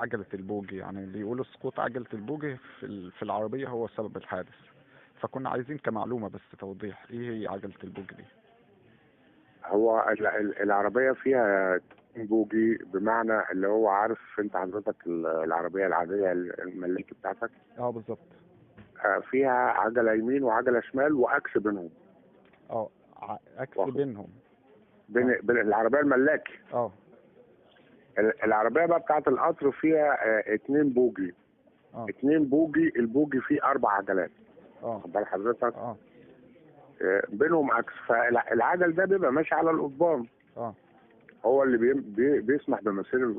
عجلة البوجي، يعني بيقولوا سقوط عجلة البوجي في العربية هو سبب الحادث. فكنا عايزين كمعلومة بس توضيح ايه هي عجلة البوجي دي. هو العربية فيها بوجي، بمعنى اللي هو عارف انت حضرتك العربية العادية الملاكي بتاعتك. اه بالظبط. فيها عجلة يمين وعجلة شمال وعكس بينهم. اه عكس واخد بينهم. بين العربية الملاكي. اه. العربية بقى بتاعت القطر فيها اتنين بوجي. اه. اتنين بوجي، البوجي فيه 4 عجلات. اه. واخد بال حضرتك؟ اه. بينهم عكس، فالعجل ده بيبقى ماشي على القضبان. اه. هو اللي بيسمح بمسير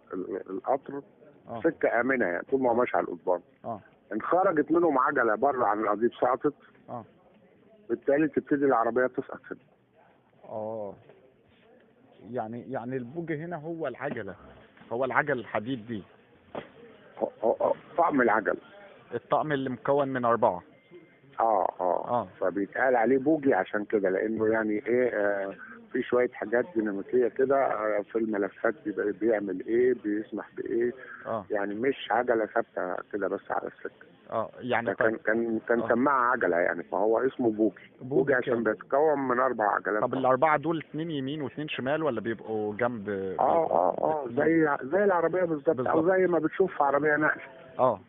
القطر اه. سكه امنه، يعني طول ما هو ماشي على القضبان. اه. ان خرجت منهم عجله بره عن القضيب سقطت، اه. بالتالي تبتدي العربيه تسقط كده. اه. يعني البوجي هنا هو العجلة، هو العجل الحديد دي. طقم العجل. الطقم اللي مكون من 4. اه. فبيتقال عليه بوجي عشان كده، لانه يعني ايه، في شويه حاجات ديناميكيه كده في الملفات، بيعمل ايه، بيسمح بايه. اه. يعني مش عجله ثابته كده بس على السكه. اه يعني كان طيب. كان سماعه عجله يعني، فهو اسمه بوجي. بوجي عشان بيتكون من 4 عجلات. طب ال4 دول 2 يمين و2 شمال ولا بيبقوا جنب؟ زي العربيه بالظبط، او زي ما بتشوف في عربيه نقل. اه.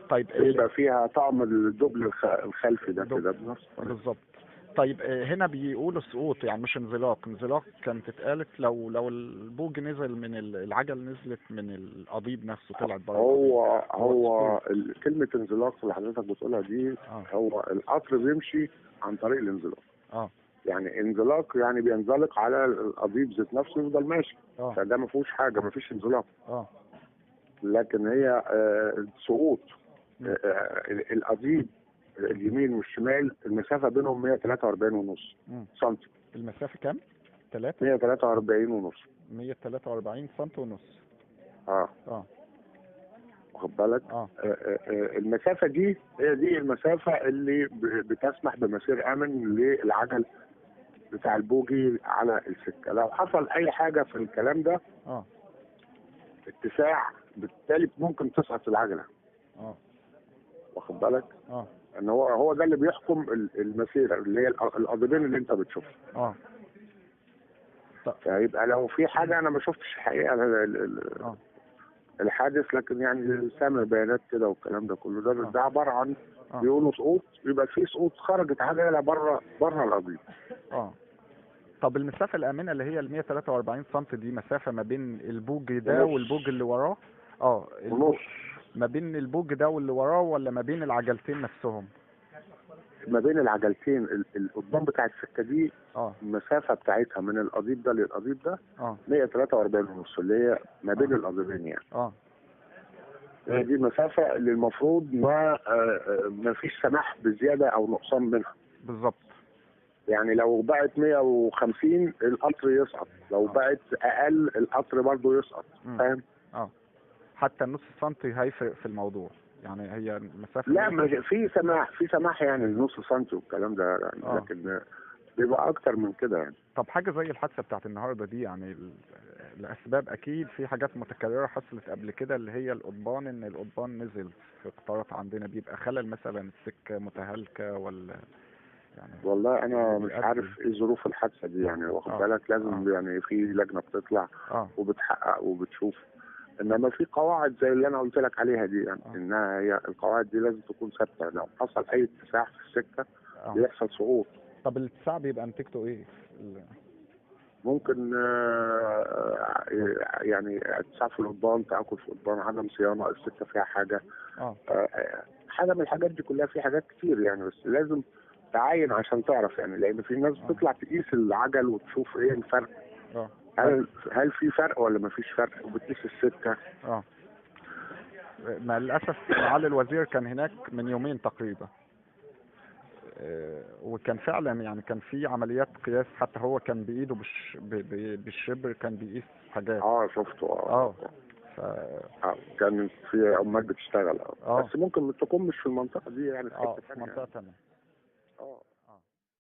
طيب بيبقى فيها طقم الدبل الخلفي ده كده بالظبط. طيب هنا بيقولوا سقوط، يعني مش انزلاق. انزلاق كانت اتقالت لو البوج نزل من العجل، نزلت من القضيب نفسه، طلعت بره هو كلمة انزلاق اللي حضرتك بتقولها دي. هو القطر بيمشي عن طريق الانزلاق. يعني انزلاق يعني بينزلق على القضيب ذات نفسه، يفضل ماشي. فده ما فيهوش حاجة، ما فيش انزلاق. لكن هي سقوط. القضيب اليمين والشمال المسافة بينهم 143.5 سم. المسافة كام؟ 143.5. 143 سم ونص. واخد بالك؟ المسافة دي هي دي المسافة اللي بتسمح بمسير آمن للعجل بتاع البوجي على السكة. لو حصل أي حاجة في الكلام ده اتساع، بالتالي ممكن تسقط العجلة. واخد بالك؟ ان هو ده اللي بيحكم المسيره، اللي هي القضيبين اللي انت بتشوفها. فيبقى لو في حاجه، انا ما شفتش الحقيقه الحادث، لكن يعني سامع بيانات كده والكلام ده كله، ده عباره عن بيقولوا سقوط، بيبقى في سقوط خرجت عجله بره القضيب. طب المسافه الامنه اللي هي ال 143 سم دي، مسافه ما بين البوج ده والبوج اللي وراه؟ ونص. ما بين البوج ده واللي وراه، ولا ما بين العجلتين نفسهم؟ ما بين العجلتين. القضبان بتاع السكه دي المسافه بتاعتها من القضيب ده للقضيب ده 143.5، اللي هي ما بين القضيبين يعني. دي المسافه اللي المفروض ما فيش سماح بزياده او نقصان منها. بالظبط. يعني لو بقت 150 القطر يسقط، لو بقت اقل القطر برضه يسقط. فاهم؟ حتى نص سنتي هيفرق في الموضوع، يعني هي المسافه. لا، في سماح يعني النص سنتي والكلام ده يعني. لكن بيبقى اكتر من كده يعني. طب حاجه زي الحادثه بتاعت النهارده دي، يعني الاسباب اكيد في حاجات متكرره حصلت قبل كده، اللي هي القضبان، ان القضبان نزل في قطارات عندنا، بيبقى خلل مثلا السكه متهالكه ولا يعني؟ والله انا مش عارف ايه ظروف الحادثه دي يعني. واخد بالك؟ لازم يعني في لجنه بتطلع وبتحقق وبتشوف. انما في قواعد زي اللي انا قلت لك عليها دي، يعني انها هي القواعد دي لازم تكون ثابته. لو حصل اي اتساع في السكه بيحصل سقوط. طب الاتساع بيبقى نتيجته ايه؟ ممكن يعني اتساع في القضبان، تاكل في القضبان، عدم صيانه، السكه فيها حاجه. حاجه من الحاجات دي كلها. في حاجات كتير يعني، بس لازم تعاين عشان تعرف يعني، لان في ناس بتطلع تقيس العجل وتشوف ايه الفرق. هل في فرق ولا ما فيش فرق، وبتقيس السكه. مع الاسف معالي الوزير كان هناك من يومين تقريبا، وكان فعلا يعني كان في عمليات قياس، حتى هو كان بايده بالشبر كان بيقيس حاجات. شفته. كان في عمال بتشتغل. بس ممكن تكون مش في المنطقه دي يعني، في منطقه ثانيه.